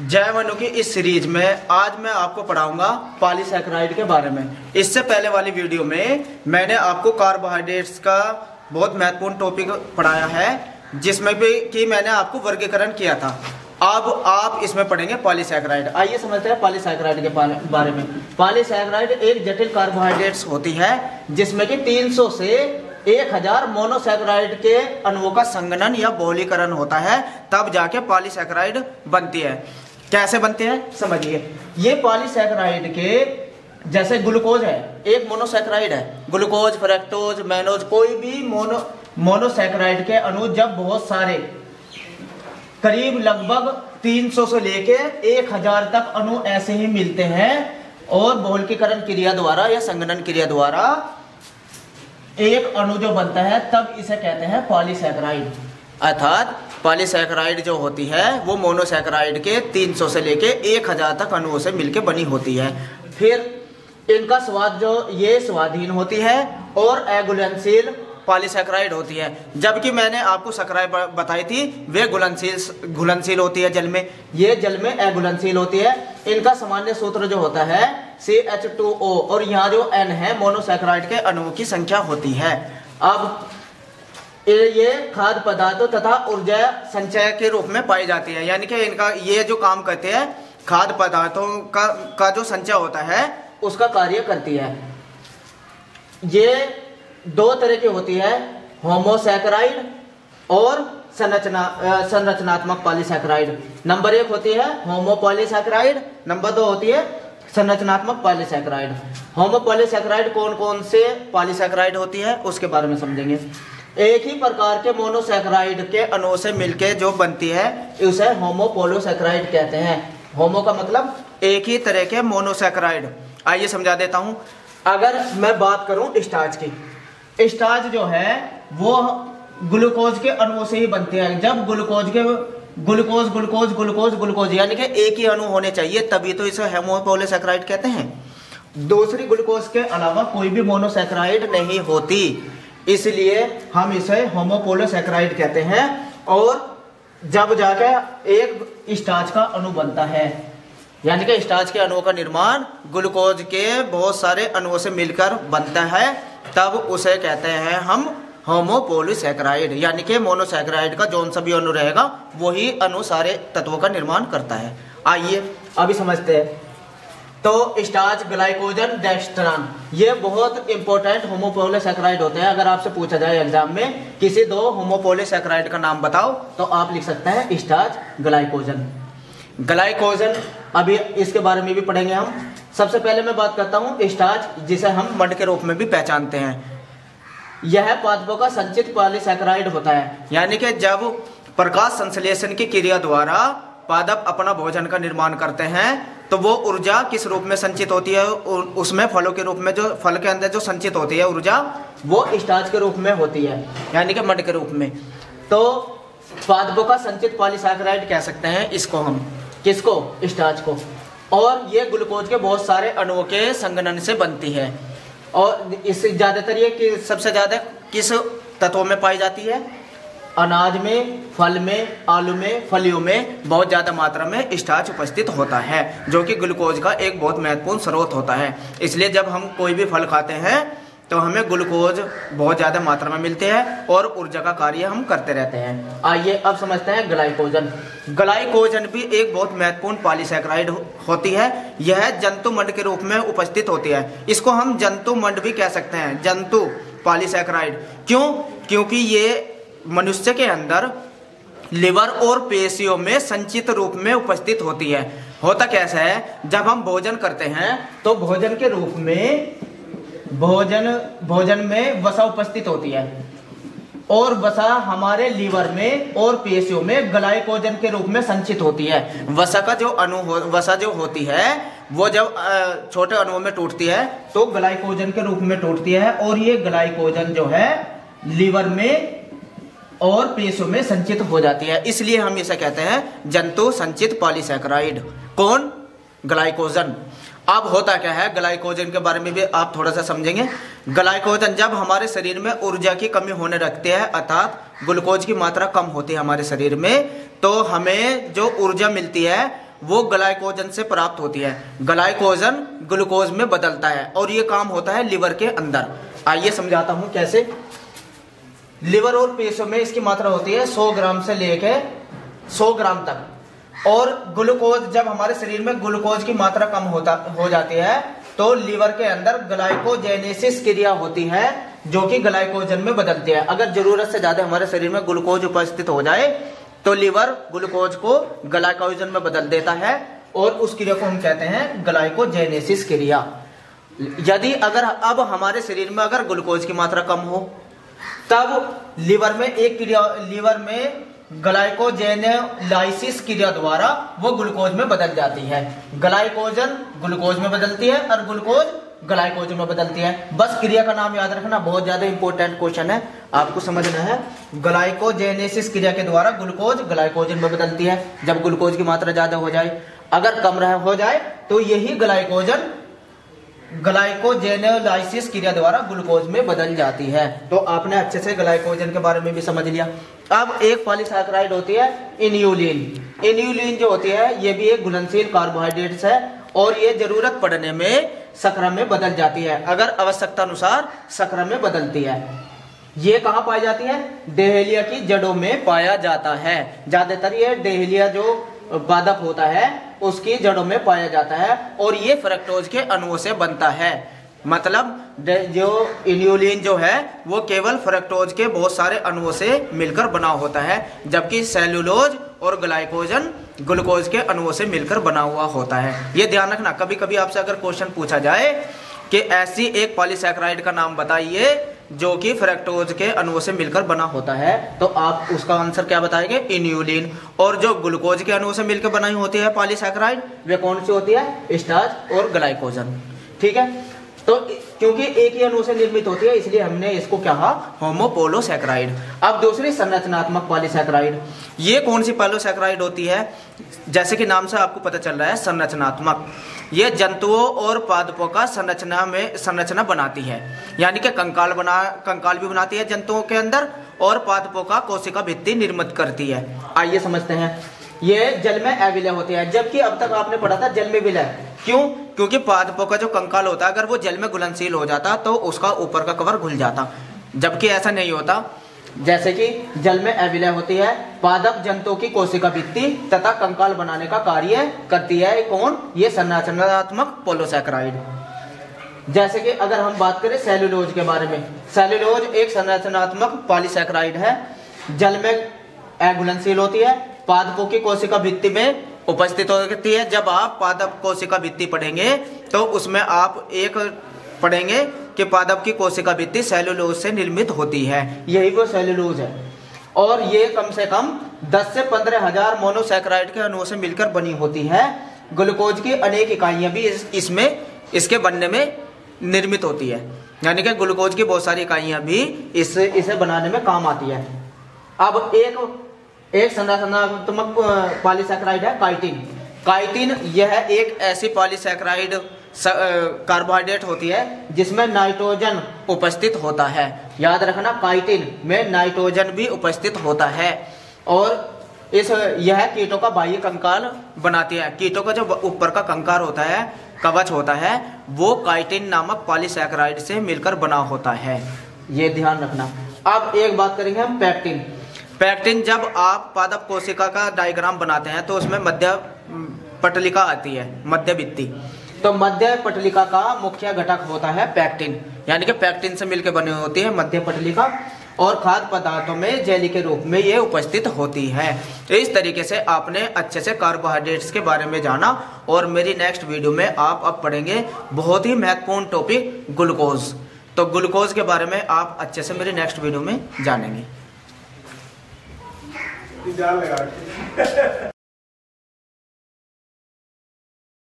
जय मनु की इस सीरीज में आज मैं आपको पढ़ाऊंगा पॉलीसैकेराइड के बारे में। इससे पहले वाली वीडियो में मैंने आपको कार्बोहाइड्रेट्स का बहुत महत्वपूर्ण टॉपिक पढ़ाया है, जिसमें भी कि मैंने आपको वर्गीकरण किया था। अब आप इसमें पढ़ेंगे पॉलीसैकेराइड। आइए समझते हैं पॉलीसैकेराइड के बारे में। पॉलीसैकेराइड एक जटिल कार्बोहाइड्रेट्स होती है जिसमें कि 300 से 1000 मोनोसैकेराइड के अणुओं का संघनन या बहुलीकरण होता है, तब जाके पॉलीसैकेराइड बनती है। कैसे बनती है समझिए। ये पॉलीसैकेराइड के जैसे ग्लूकोज है, एक मोनोसैकेराइड है। ग्लूकोज, फ्रक्टोज, मैनोज, कोई भी मोनोसैकेराइड के अणु जब बहुत सारे करीब लगभग 300 से लेके 1000 तक अणु ऐसे ही मिलते हैं और बहुलीकरण क्रिया द्वारा या संघनन क्रिया द्वारा एक अणु जो बनता है, तब इसे कहते हैं पॉलीसैकेराइड। अर्थात पॉलीसैकेराइड जो होती है वो मोनोसैकेराइड के 300 से लेके 1000 तक अणुओं से मिलके बनी होती है। फिर इनका स्वाद जो ये स्वादहीन होती है और अघुलनशील पॉलीसैकेराइड होती है, जबकि मैंने आपको सक्राई बताई थी वे घुलनशील होती है जल में, ये जल में अघुलनशील होती है। इनका सामान्य सूत्र जो होता है CH2O और यहाँ जो N है मोनोसैकेराइड के अणुओं की संख्या होती है। अब ये खाद्य पदार्थों तथा ऊर्जा संचय के रूप में पाई जाती है, यानी कि इनका ये जो काम करते हैं खाद्य पदार्थों का जो संचय होता है उसका कार्य करती है। ये दो तरह की होती है, होमोसैकेराइड और संरचनात्मक पॉलीसैकेराइड। नंबर 1 होती है होमोपॉलीसैकेराइड, नंबर 2 होती है संरचनात्मक पॉलीसैकेराइड। होमोपॉलीसैकेराइड कौन कौन से पॉलीसैकेराइड होती है उसके बारे में समझेंगे। एक ही प्रकार के मोनोसैकेराइड के अणुओं से मिलके जो बनती है उसे होमोपॉलीसैकेराइड कहते हैं। होमो का मतलब एक ही तरह के मोनोसैकेराइड। आइए समझा देता हूं। अगर मैं बात करूं स्टार्च की, स्टार्च जो है वो ग्लूकोज के अणुओं से ही बनते हैं। जब ग्लूकोज यानी कि एक ही अणु होने चाहिए, तभी तो इसे होमोपॉलीसैकेराइड कहते हैं। दूसरी ग्लूकोज के अलावा कोई भी मोनोसैकेराइड नहीं होती, इसलिए हम इसे होमोपॉलीसैकेराइड कहते हैं। और जब जाकर एक स्टार्च का अणु बनता है, यानी कि स्टार्च के अणुओं का निर्माण ग्लूकोज के बहुत सारे अणुओं से मिलकर बनता है, तब उसे कहते हैं हम होमोपॉलीसैकेराइड। यानी कि मोनोसैकेराइड का जौन सा भी अणु रहेगा वही अणु सारे तत्वों का निर्माण करता है। आइए अभी समझते हैं। तो स्टार्च, ग्लाइकोजन, डेक्स्ट्रान ये बहुत इंपॉर्टेंट होमोपॉलीसैकेराइड होते हैं। अगर आपसे पूछा जाए एग्जाम में किसी 2 होमोपॉलीसैकेराइड का नाम बताओ, तो आप लिख सकते हैं स्टार्च, ग्लाइकोजन। ग्लाइकोजन अभी इसके बारे में भी पढ़ेंगे हम। सबसे पहले मैं बात करता हूं स्टार्च, जिसे हम मंड के रूप में भी पहचानते हैं। यह पादपों का संचित पॉलीसैकेराइड होता है, यानी कि जब प्रकाश संश्लेषण की क्रिया द्वारा पादप अपना भोजन का निर्माण करते हैं तो वो ऊर्जा किस रूप में संचित होती है, उसमें फलों के रूप में जो फल के अंदर जो संचित होती है ऊर्जा वो स्टार्च के रूप में होती है, यानी कि मंड के रूप में। तो पादपों का संचित पॉलीसैकेराइड कह सकते हैं इसको हम। किसको? स्टार्च को। और ये ग्लूकोज के बहुत सारे अणुओं के संघनन से बनती है। और इससे ज्यादातर ये सबसे ज्यादा किस तत्वों में पाई जाती है? अनाज में, फल में, आलू में, फलियों में बहुत ज्यादा मात्रा में स्टार्च उपस्थित होता है, जो कि ग्लूकोज का एक बहुत महत्वपूर्ण स्रोत होता है। इसलिए जब हम कोई भी फल खाते हैं तो हमें ग्लूकोज बहुत ज्यादा मात्रा में मिलते हैं और ऊर्जा का कार्य हम करते रहते हैं। आइए अब समझते हैं ग्लाइकोजन। ग्लाइकोजन भी एक बहुत महत्वपूर्ण पॉलीसैकेराइड होती है। यह जंतु मंड के रूप में उपस्थित होती है। इसको हम जंतु मंड भी कह सकते हैं, जंतु पॉलीसैकेराइड। क्यों? क्योंकि ये मनुष्य के अंदर लिवर और पेशियों में संचित रूप में उपस्थित होती है। होता कैसा है, जब हम भोजन करते हैं तो भोजन के रूप में भोजन में वसा उपस्थित होती है और वसा हमारे लीवर में और पेशियों में ग्लाइकोजन के रूप में संचित होती है। वसा जो होती है वो जब छोटे अणुओं में टूटती है तो ग्लाइकोजन के रूप में टूटती है और ये ग्लाइकोजन जो है लीवर में और पेशियों में संचित हो जाती है। इसलिए हम इसे कहते हैं जंतु संचित पॉलीसैकेराइड। कौन? ग्लाइकोजन। अब होता क्या है, ग्लाइकोजन के बारे में भी आप थोड़ा सा समझेंगे। ग्लाइकोजन जब हमारे शरीर में ऊर्जा की कमी होने लगती है, अर्थात ग्लूकोज की मात्रा कम होती है हमारे शरीर में, तो हमें जो ऊर्जा मिलती है वो ग्लाइकोजन से प्राप्त होती है। ग्लाइकोजन ग्लूकोज में बदलता है और ये काम होता है लिवर के अंदर। आइए समझाता हूं कैसे। लिवर और पेशियों में इसकी मात्रा होती है 100 ग्राम से लेके 100 ग्राम तक। और ग्लूकोज, जब हमारे शरीर में ग्लूकोज की मात्रा कम हो जाती है तो लिवर के अंदर ग्लाइकोजेनेसिस क्रिया होती है जो कि ग्लाइकोजन में बदलती है। अगर जरूरत से ज्यादा हमारे शरीर में ग्लूकोज उपस्थित हो जाए तो लिवर ग्लूकोज को ग्लाइकोजन में बदल देता है और उस क्रिया को हम कहते हैं ग्लाइकोजेनेसिस क्रिया। यदि अगर अब हमारे शरीर में अगर ग्लूकोज की मात्रा कम हो तब लिवर में ग्लाइकोजेनेलाइसिस क्रिया द्वारा वो ग्लूकोज में बदल जाती है। ग्लाइकोजन ग्लूकोज में बदलती है और ग्लूकोज ग्लाइकोजन में बदलती है। बस क्रिया का नाम याद रखना, बहुत ज्यादा इंपॉर्टेंट क्वेश्चन है, आपको समझना है। ग्लाइकोजेनेसिस क्रिया के द्वारा ग्लूकोज ग्लाइकोजन में बदलती है जब ग्लूकोज की मात्रा ज्यादा हो जाए। अगर कम हो जाए तो यही ग्लाइकोजेनेलाइसिस क्रिया द्वारा ग्लूकोज में बदल जाती है। तो आपने अच्छे से ग्लाइकोजन के बारे में भी समझ लिया। अब एक पॉलीसैकेराइड होती है इन्यूलिन। इन्यूलिन जो होती है ये भी एक घुलनशील कार्बोहाइड्रेट है और ये जरूरत पड़ने में शर्करा में बदल जाती है, अगर आवश्यकता अनुसार शर्करा में बदलती है। ये कहाँ पाई जाती है? डहेलिया की जड़ों में पाया जाता है। ज्यादातर ये डहेलिया जो पादप होता है उसकी जड़ों में पाया जाता है और ये फ्रक्टोज के अणुओं से बनता है। मतलब जो इन्यूलिन जो है वो केवल फ्रक्टोज के बहुत सारे अणुओं से मिलकर बना होता है, जबकि सेलुलोज और ग्लाइकोजन ग्लूकोज के अणुओं से मिलकर बना हुआ होता है। ये ध्यान रखना, कभी कभी आपसे अगर क्वेश्चन पूछा जाए कि ऐसी एक पॉलीसैकेराइड का नाम बताइए जो कि फ्रक्टोज के अणुओं से मिलकर बना होता है, तो आप उसका आंसर क्या बताएंगे? इन्यूलिन। और जो ग्लूकोज के अणुओं से मिलकर बनाई होती है पॉलीसैकेराइड वे कौन सी होती है? स्टार्च और ग्लाइकोजन। ठीक है, तो क्योंकि एक ही अणु से निर्मित होती है इसलिए हमने इसको कहा होमोपोलोसैकेराइड। अब दूसरी संरचनात्मक पॉलीसैकेराइड, ये कौन सी पॉलीसैकेराइड होती है? जैसे कि नाम से आपको पता चल रहा है संरचनात्मक। ये जंतुओं और पादपों का संरचना बनाती है, यानी कि कंकाल भी बनाती है जंतुओं के अंदर और पादपों का कोशिका भित्ति निर्मित करती है। आइए समझते हैं। ये जल में अविलय होती है, जबकि अब तक आपने पढ़ा था जल में विलय। क्यों? क्योंकि पादपों का जो कंकाल होता है अगर वो जल में घुलनशील हो जाता तो उसका ऊपर का कवर घुल जाता, जबकि ऐसा नहीं होता। जैसे कि जल में अविलय होती है, पादप जंतुओं की कोशिका भित्ति तथा कंकाल बनाने का कार्य करती है। कौन? ये संरचनात्मक पोलोसैकेराइड। जैसे कि अगर हम बात करें सेलुलोज के बारे में, सेलुलोज एक संरचनात्मक पॉलीसैकेराइड है, जल में अघुलनशील होती है, पादपों की कोशिका भित्ति में उपस्थित होती है। जब आप पादप कोशिका भित्ति पढ़ेंगे तो उसमें आप एक पढ़ेंगे कि पादप की कोशिका भित्ति सेलुलोज से निर्मित होती है, यही वो सेलुलोज है। और ये कम से कम 10 से 15 हजार मोनोसैकेराइड के अणुओं से मिलकर बनी होती है। ग्लूकोज की अनेक इकाइयां भी इसके बनने में निर्मित होती है, यानी कि ग्लूकोज की बहुत सारी इकाइयां भी इसे बनाने में काम आती है। अब एक संरचनात्मक पॉलीसैकेराइड है काइटिन। काइटिन यह एक ऐसी पॉलीसैकेराइड कार्बोहाइड्रेट होती है जिसमें नाइट्रोजन उपस्थित होता है। याद रखना, काइटिन में नाइट्रोजन भी उपस्थित होता है और यह कीटों का बाह्य कंकाल बनाती है। कीटों का जो ऊपर का कंकाल होता है, कवच होता है, वो काइटिन नामक पॉलीसैकेराइड से मिलकर बना होता है, ये ध्यान रखना। अब एक बात करेंगे हम पैक्टिन। पैक्टिन, जब आप पादप कोशिका का डायग्राम बनाते हैं तो उसमें मध्य पटलिका आती है, मध्य भित्ति। तो मध्य पटलिका का मुख्य घटक होता है पैक्टिन, यानी कि पैक्टिन से मिलकर बनी होती है मध्य पटलिका और खाद्य पदार्थों में जेली के रूप में ये उपस्थित होती है। तो इस तरीके से आपने अच्छे से कार्बोहाइड्रेट्स के बारे में जाना और मेरी नेक्स्ट वीडियो में आप अब पढ़ेंगे बहुत ही महत्वपूर्ण टॉपिक ग्लूकोज। तो ग्लूकोज के बारे में आप अच्छे से मेरी नेक्स्ट वीडियो में जानेंगे।